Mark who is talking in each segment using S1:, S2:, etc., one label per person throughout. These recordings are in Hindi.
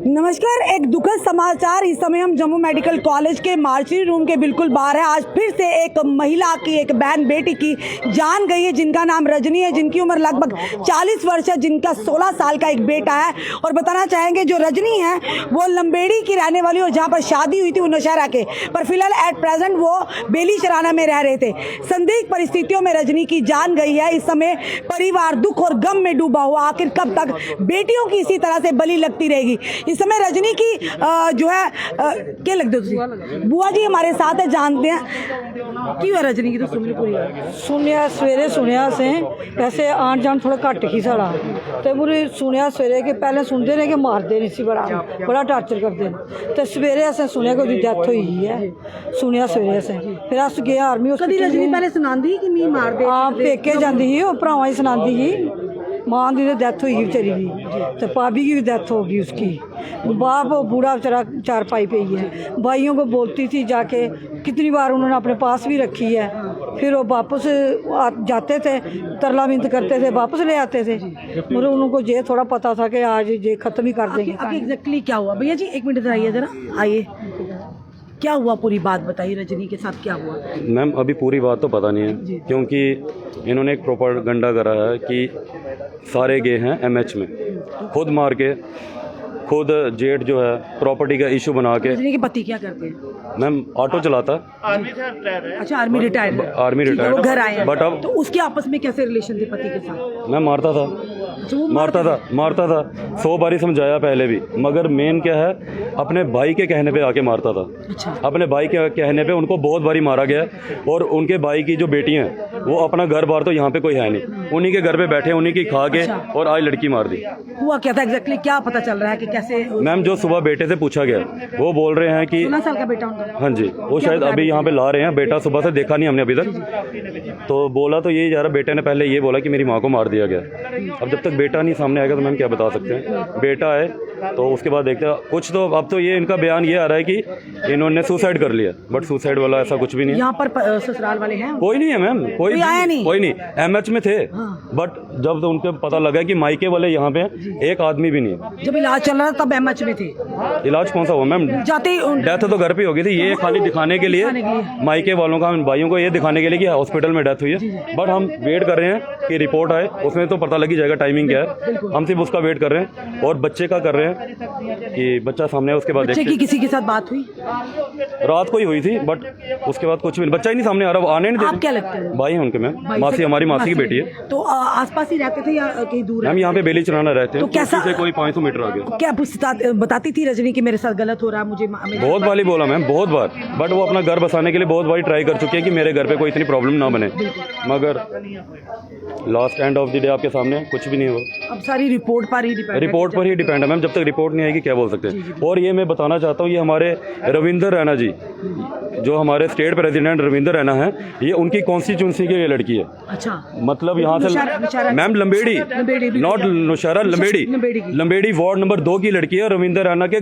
S1: नमस्कार। एक दुखद समाचार। इस समय हम जम्मू मेडिकल कॉलेज के मार्चरी रूम के बिल्कुल बाहर है। आज फिर से एक महिला की, एक बहन बेटी की जान गई है, जिनका नाम रजनी है, जिनकी उम्र लगभग 40 वर्ष है, जिनका 16 साल का एक बेटा है। और बताना चाहेंगे जो रजनी है वो लंबेड़ी की रहने वाली, और जहाँ पर शादी हुई थी वो नौशहरा के, पर फिलहाल एट प्रेजेंट वो बेली शराना में रह रहे थे। संदिग्ध परिस्थितियों में रजनी की जान गई है। इस समय परिवार दुख और गम में डूबा हुआ। आखिर कब तक बेटियों की इसी तरह से बलि लगती रहेगी। इस समय रजनी की जो है क्या लगता है बुआ जी हमारे साथ है, जानते हैं क्यों है रजनी की तो
S2: सुनिया सवेरे सुनिया से वैसे आन जान थोड़ा घट ही साड़ा तो मुझे सुनिया सवेरे कि पहले सुनते रहे कि मारते नहीं सी, बड़ा टार्चर करते तो सवेरे असें सुनिया कि उसकी डेथ हुई है। सुनिया सवेरे असें फिर अस गए आर्मी
S1: रजनी पहले सुनांदी कि मी मार दे
S2: हाँ पेके जाती ही, भरावां ही सुनांदी ही। मां की तो डेथ हुई बेचारी की, तो भाभी की भी डेथ हो गई उसकी। बाप बूढ़ा बेचारा चारपाई पे ही है। भाइयों को बोलती थी जाके, कितनी बार उन्होंने अपने पास भी रखी है। फिर वो वापस जाते थे, तरला मिन्नत करते थे, वापस ले आते थे। मगर उनको ये थोड़ा पता था कि आज ये ख़त्म ही कर देंगे।
S1: अभी एग्जैक्टली क्या हुआ भैया जी? एक मिनट इधर आइए, जरा आइए। क्या हुआ, पूरी बात बताइए। रजनी के साथ क्या हुआ?
S3: मैम अभी पूरी बात तो पता नहीं है, क्योंकि इन्होंने एक प्रोपेगेंडा करा है कि सारे गए हैं एमएच में, खुद मार के, खुद जेठ जो है प्रॉपर्टी का इशू बना के।
S1: रजनी के पति क्या करते हैं?
S3: मैम ऑटो चलाता।
S1: अच्छा, आर्मी रिटायर्ड।
S3: आर्मी रिटायर्ड,
S1: वो घर आए
S3: बट अब
S1: तो उसके आपस में कैसे रिलेशन थे पति के साथ?
S3: मैं मारता था, मारता था 100 बारी समझाया पहले भी, मगर मेन क्या है, अपने भाई के कहने पे आके मारता था।
S1: अच्छा।
S3: अपने भाई के कहने पे उनको बहुत बारी मारा गया। और उनके भाई की जो बेटियां हैं वो अपना घर बार तो यहाँ पे कोई है नहीं, उन्हीं के घर पे बैठे, उन्हीं की खा के और आज लड़की मार दी।
S1: हुआ क्या था एग्जैक्टली, क्या पता चल रहा है कि कैसे?
S3: मैम जो सुबह बेटे से पूछा गया वो बोल रहे हैं कि
S1: 16 साल का बेटा उनका।
S3: हाँ जी, वो शायद अभी यहाँ पे ला रहे हैं। बेटा सुबह से देखा नहीं हमने अभी तक। तो बोला तो यही जा रहा, बेटे ने पहले ये बोला कि मेरी माँ को मार दिया गया। अब जब तक बेटा नहीं सामने आएगा तो मैम क्या बता सकते हैं। बेटा है तो उसके बाद देखते हैं कुछ। तो अब तो ये इनका बयान ये आ रहा है कि इन्होंने सुसाइड कर लिया, बट सुसाइड वाला ऐसा कुछ भी नहीं है।
S1: यहाँ पर ससुराल वाले हैं?
S3: कोई नहीं है मैम, कोई
S1: आया नहीं।
S3: कोई नहीं। एमएच में थे, बट जब तो उनको पता लगा कि मायके वाले यहाँ पे एक आदमी भी नहीं है।
S1: जब इलाज चल रहा था तब एमएच में थे?
S3: इलाज कौन सा हुआ मैम?
S1: जाते ही
S3: डेथ तो घर पे हो गई थी। ये खाली दिखाने के लिए मायके वालों का, भाइयों को ये दिखाने के लिए कि हॉस्पिटल में डेथ हुई है। बट हम वेट कर रहे हैं कि रिपोर्ट आए, उसमें तो पता लग ही जाएगा टाइमिंग क्या है। हम सिर्फ उसका वेट कर रहे हैं। और बच्चे का कर रहे हैं कि बच्चा सामने है, उसके बाद
S1: बच्चे की किसी के साथ बात हुई?
S3: रात को ही हुई थी, बट उसके बाद कुछ भी नहीं। बच्चा ही नहीं सामने आ रहा, आने नहीं दे।
S1: आप क्या लगते हैं?
S3: भाई है उनके मैम, मासी, हमारी मासी की बेटी है।
S1: तो आसपास ही रहते थे या कहीं दूर?
S3: मैम यहाँ पे बेली चलाना रहते हैं,
S1: तो कैसा
S3: से कोई 500 मीटर आगे।
S1: क्या बताती थी रजनी कि मेरे साथ गलत हो रहा है? मुझे
S3: बहुत बार बोला मैम, बहुत बार। बट वो अपना घर बसाने के लिए बहुत बार ट्राई कर चुके हैं कि मेरे घर पे कोई इतनी प्रॉब्लम ना बने, मगर last end of the day आपके सामने कुछ भी नहीं हुआ।
S1: अब सारी रिपोर्ट पर ही
S3: डिपेंड है मैम। जब तक रिपोर्ट नहीं आएगी क्या बोल सकते हैं। और ये मैं बताना चाहता हूँ, ये हमारे रविंदर रैना जी, जो हमारे स्टेट प्रेसिडेंट रविंदर रैना है, ये उनकी कॉन्स्टिट्यूंसी की ये लड़की है।
S1: अच्छा,
S3: मतलब यहाँ से ma'am Lambedi, not Naushahra, Lambedi ward number 2 की लड़की है। रविंदर रैना के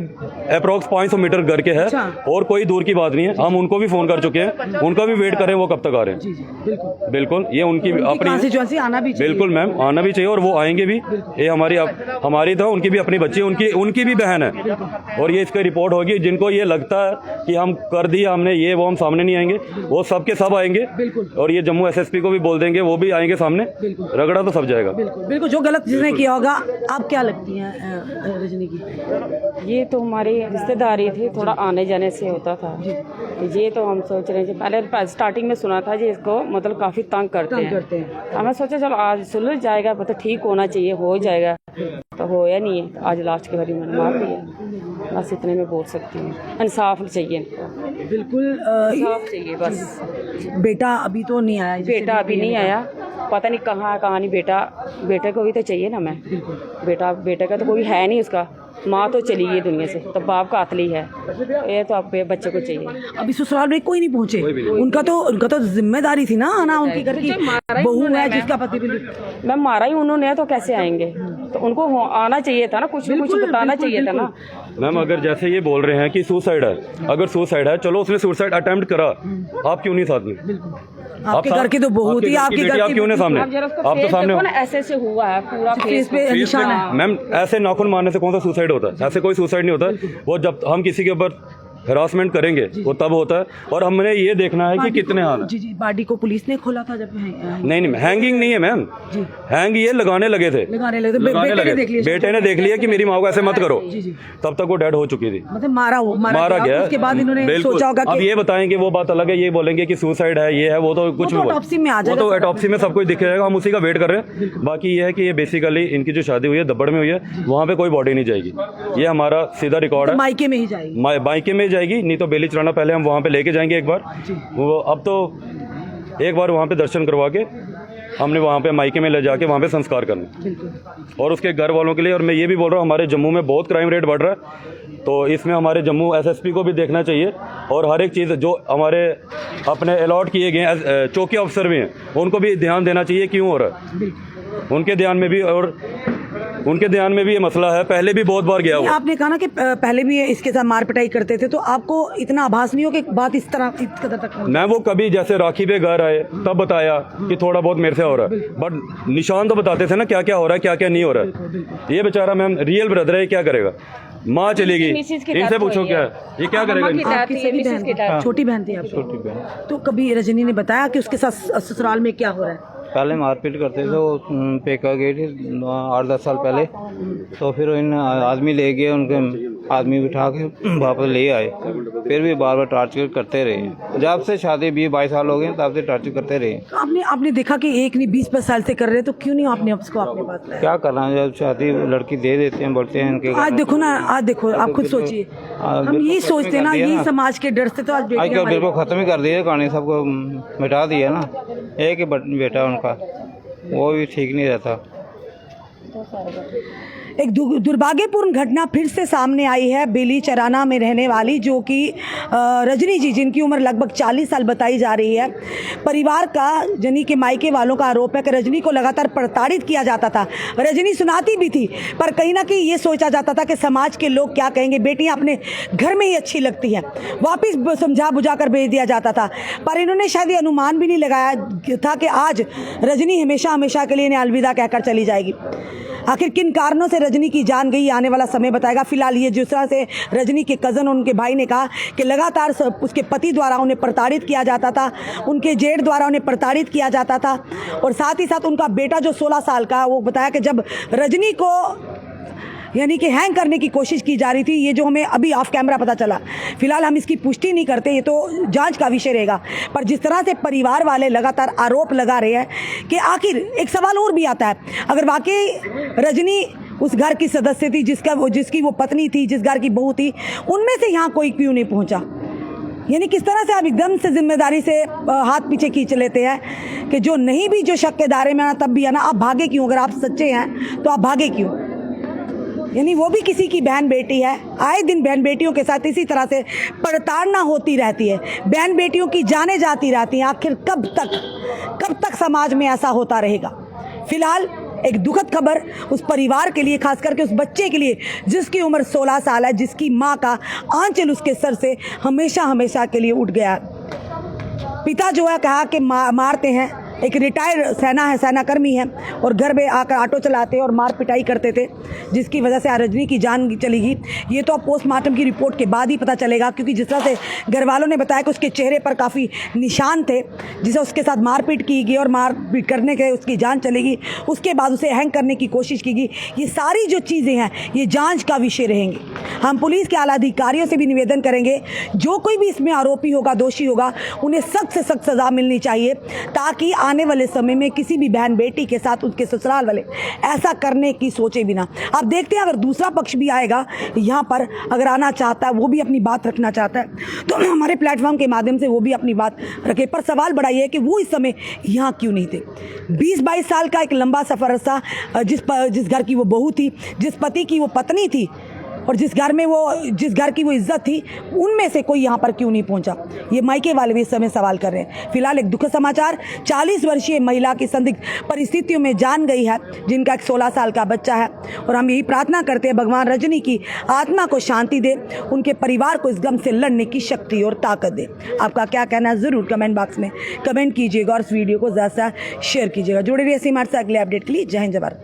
S3: अप्रॉक्स 500 मीटर घर के है, और कोई दूर की बात नहीं है। हम उनको भी फोन कर चुके हैं, उनका भी वेट करें वो कब तक आ रहे हैं। बिल्कुल, ये उनकी अपनी
S1: आना भी चाहिए।
S3: बिल्कुल मैम, आना भी चाहिए और वो आएंगे भी। ये हमारी तो उनकी भी अपनी बच्ची, उनकी भी बहन है। और ये इसकी रिपोर्ट होगी। जिनको ये लगता है कि हम कर दिया हमने ये, वो हम सामने नहीं आएंगे, वो सब के सब आएंगे। और ये जम्मू एसएसपी को भी बोल देंगे, वो भी आएंगे सामने। रगड़ा तो सब जाएगा।
S1: बिल्कुल, जो गलत जिसने किया होगा। आप क्या लगती हैं रजनी की?
S4: ये तो हमारी रिश्तेदारी थी, थोड़ा आने जाने से होता था। ये तो हम सोच रहे थे, पहले स्टार्टिंग में सुना था जी इसको मतलब काफ़ी तंग करते हैं। हमें सोचा चलो आज सुलझ जाएगा, पता ठीक होना चाहिए, हो जाएगा, तो होया नहीं है। आज लास्ट के बारी मैंने मार दिया। बस इतने में बोल सकती हूँ, इंसाफ चाहिए इनको।
S1: बिल्कुल
S4: इंसाफ चाहिए बस।
S1: बेटा अभी तो नहीं आया?
S4: बेटा अभी नहीं आया, पता नहीं कहाँ नहीं। बेटे को भी तो चाहिए ना। मैं बेटे का तो कोई है नहीं, उसका माँ तो चली गई दुनिया से, तो बाप का असली है। ये तो आप बच्चे को चाहिए।
S1: अभी ससुराल में कोई नहीं पहुँचे? उनका तो जिम्मेदारी थी ना आना, उनकी घर की बहू है जिसका पति भी।
S4: मैं मारा ही उन्होंने, तो कैसे आएंगे? तो उनको आना चाहिए था ना, कुछ न कुछ बताना चाहिए था ना।
S3: मैम अगर जैसे ये बोल रहे हैं कि सुसाइड है, अगर सुसाइड है चलो उसने सुसाइड अटेम्प्ट करा, आप क्यों नहीं साथ में?
S1: आपके घर की तो बहुत ही आपकी घर
S3: आप
S1: की
S3: क्यों नहीं सामने?
S4: आप जरा उसको
S3: आप तो
S4: फेस
S3: सामने
S4: देखो
S3: हो।
S4: ना, ऐसे से हुआ है पूरा
S1: फेस पे निशान है।
S3: मैम ऐसे नाखून मारने से कौन सा सुसाइड होता है? ऐसे कोई सुसाइड नहीं होता। वो जब हम किसी के ऊपर हरासमेंट करेंगे वो तब होता है, और हमने ये देखना है कि कितने हाल है।
S1: जी जी, बॉडी को पुलिस ने खोला था जब
S3: नहीं हैंगिंग नहीं है मैम, हैंग ये लगाने लगे थे,
S1: लगाने लगे थे।
S3: लगाने
S1: बेटे ने
S3: लगे।
S1: देख लिया,
S3: बेटे ने देख लिया कि मेरी माँ को ऐसे मत करो, तब तक वो डेड हो चुकी थी,
S1: मतलब मारा
S3: गया।
S1: उसके बाद इन्होंने
S3: बिल्कुल।
S1: सोचा होगा
S3: अब
S1: कि
S3: ये बताएंगे वो बात अलग है, ये बोलेंगे कि सुसाइड है, ये है, वो तो कुछ
S1: तो
S3: भी
S1: autopsy में आ
S3: वो
S1: जाएगा
S3: तो
S1: सब।
S3: एटॉप्सी में सब कुछ दिख जाएगा, हम उसी का वेट कर रहे हैं। बाकी ये है कि ये बेसिकली इनकी जो शादी हुई है दब्बड़ में हुई है, वहाँ पे कोई बॉडी नहीं जाएगी, ये हमारा सीधा रिकॉर्ड है।
S1: मायके में ही जाएगी।
S3: बाइके में जाएगी, नहीं तो बेली चढ़ाना पहले हम वहाँ पे लेके जाएंगे एक बार। वो अब तो एक बार वहाँ पे दर्शन करवा के हमने वहाँ पे मायके में ले जाके वहाँ पे संस्कार करना, और उसके घर वालों के लिए। और मैं ये भी बोल रहा हूँ हमारे जम्मू में बहुत क्राइम रेट बढ़ रहा है, तो इसमें हमारे जम्मू एसएसपी को भी देखना चाहिए, और हर एक चीज़ जो हमारे अपने अलॉट किए गए चौकी अफसर भी हैं उनको भी ध्यान देना चाहिए क्यों हो रहा है, उनके ध्यान में भी, और उनके ध्यान में भी ये मसला है। पहले भी बहुत बार गया हुआ।
S1: आपने कहा ना कि पहले भी इसके साथ मार पिटाई करते थे, तो आपको इतना आभास नहीं हो कि बात इस कदर तक
S3: मैं वो कभी जैसे राखी पे घर आए तब बताया कि थोड़ा बहुत मेरे से हो रहा है, बट निशान तो बताते थे ना क्या क्या हो रहा है, क्या क्या नहीं हो रहा है। ये बेचारा मैम रियल ब्रदर है, क्या करेगा? माँ चलेगी, इनसे पूछो क्या है, ये क्या करेगा?
S1: छोटी बहन थी आपकी? छोटी बहन। तो कभी रजनी ने बताया कि उसके साथ ससुराल में क्या हो रहा है?
S5: पहले मारपीट करते थे, वो पेका गई थी 8-10 साल पहले, तो फिर इन आदमी ले गए, उनके आदमी बिठा के वापस ले आए, फिर भी बार बार टॉर्चर करते रहे। जब से शादी 20-22 साल हो गए तब से टॉर्चर करते रहे।
S1: तो आपने देखा कि एक नहीं 20-25 साल से कर रहे, तो क्यों नहीं आपने उसको अपने पास लाया?
S5: क्या करना है, जब शादी लड़की दे देते हैं, बोलते हैं इनके।
S1: आज देखो ना, आज देखो आप खुद सोचिए, हम यही सोचते ना, यही समाज के डर से तो आज
S5: आज बिल्कुल खत्म ही कर दिया कहानी, सबको मिटा दिया ना। एक ही बेटा उनका, वो भी ठीक नहीं रहता।
S1: एक दुर्भाग्यपूर्ण घटना फिर से सामने आई है बेली चराना में रहने वाली, जो कि रजनी जी, जिनकी उम्र लगभग 40 साल बताई जा रही है। परिवार का, जनी के मायके वालों का आरोप है कि रजनी को लगातार प्रताड़ित किया जाता था। रजनी सुनाती भी थी, पर कहीं ना कहीं ये सोचा जाता था कि समाज के लोग क्या कहेंगे, बेटियां अपने घर में ही अच्छी लगती हैं, वापस समझा बुझा कर भेज दिया जाता था। पर इन्होंने शायद ये अनुमान भी नहीं लगाया था कि आज रजनी हमेशा हमेशा के लिए इन्हें अलविदा कहकर चली जाएगी। आखिर किन कारणों से रजनी की जान गई, आने वाला समय बताएगा। फिलहाल ये जिस तरह से रजनी के कज़न, उनके भाई ने कहा कि लगातार उसके पति द्वारा उन्हें प्रताड़ित किया जाता था, उनके जेठ द्वारा उन्हें प्रताड़ित किया जाता था, और साथ ही साथ उनका बेटा जो 16 साल का, वो बताया कि जब रजनी को यानी कि हैंग करने की कोशिश की जा रही थी, ये जो हमें अभी ऑफ कैमरा पता चला। फिलहाल हम इसकी पुष्टि नहीं करते, ये तो जांच का विषय रहेगा। पर जिस तरह से परिवार वाले लगातार आरोप लगा रहे हैं कि आखिर एक सवाल और भी आता है, अगर वाकई रजनी उस घर की सदस्य थी, जिसकी वो पत्नी थी, जिस घर की बहू थी, उनमें से यहाँ कोई क्यों नहीं पहुँचा? यानी किस तरह से आप एकदम से जिम्मेदारी से हाथ पीछे खींच लेते हैं कि जो नहीं भी, जो शक के दायरे में आना तब भी आना, आप भागे क्यों? अगर आप सच्चे हैं तो आप भागे क्यों? यानी वो भी किसी की बहन बेटी है, आए दिन बहन बेटियों के साथ इसी तरह से प्रताड़ना होती रहती है, बहन बेटियों की जाने जाती रहती हैं। आखिर कब तक समाज में ऐसा होता रहेगा? फिलहाल एक दुखद खबर उस परिवार के लिए, खास करके उस बच्चे के लिए जिसकी उम्र 16 साल है, जिसकी माँ का आंचल उसके सर से हमेशा हमेशा के लिए उठ गया। पिता जो है कहा कि मारते हैं, एक रिटायर्ड सेनाकर्मी है, और घर में आकर ऑटो चलाते और मार पिटाई करते थे, जिसकी वजह से रजनी की जान चली गई। ये तो अब पोस्टमार्टम की रिपोर्ट के बाद ही पता चलेगा, क्योंकि जिस तरह से घर वालों ने बताया कि उसके चेहरे पर काफ़ी निशान थे, जिसे उसके साथ मारपीट की गई और मारपीट करने के उसकी जान चलेगी, उसके बाद उसे हैंग करने की कोशिश की गई। ये सारी जो चीज़ें हैं ये जाँच का विषय रहेंगी। हम पुलिस के आला अधिकारियों से भी निवेदन करेंगे, जो कोई भी इसमें आरोपी होगा, दोषी होगा, उन्हें सख्त से सख्त सज़ा मिलनी चाहिए, ताकि आने वाले समय में किसी भी बहन बेटी के साथ उसके ससुराल वाले ऐसा करने की सोचे बिना। आप देखते हैं, अगर दूसरा पक्ष भी आएगा यहाँ पर, अगर आना चाहता है, वो भी अपनी बात रखना चाहता है, तो हमारे प्लेटफॉर्म के माध्यम से वो भी अपनी बात रखे। पर सवाल बड़ा ये है कि वो इस समय यहाँ क्यों नहीं थे? 20-22 साल का एक लंबा सफ़र था, जिस घर की वो बहू थी, जिस पति की वो पत्नी थी, और जिस घर की वो इज्जत थी, उनमें से कोई यहाँ पर क्यों नहीं पहुँचा? ये मायके वाले भी इस समय सवाल कर रहे हैं। फिलहाल एक दुखद समाचार, 40 वर्षीय महिला की संदिग्ध परिस्थितियों में जान गई है, जिनका एक 16 साल का बच्चा है। और हम यही प्रार्थना करते हैं भगवान रजनी की आत्मा को शांति दे, उनके परिवार को इस गम से लड़ने की शक्ति और ताकत दे। आपका क्या कहना है ज़रूर कमेंट बॉक्स में कमेंट कीजिएगा और इस वीडियो को ज़्यादा से ज़्यादा शेयर कीजिएगा। जुड़े रहिए हमारे साथ अगले अपडेट के लिए। जय हिंद, जय भारत।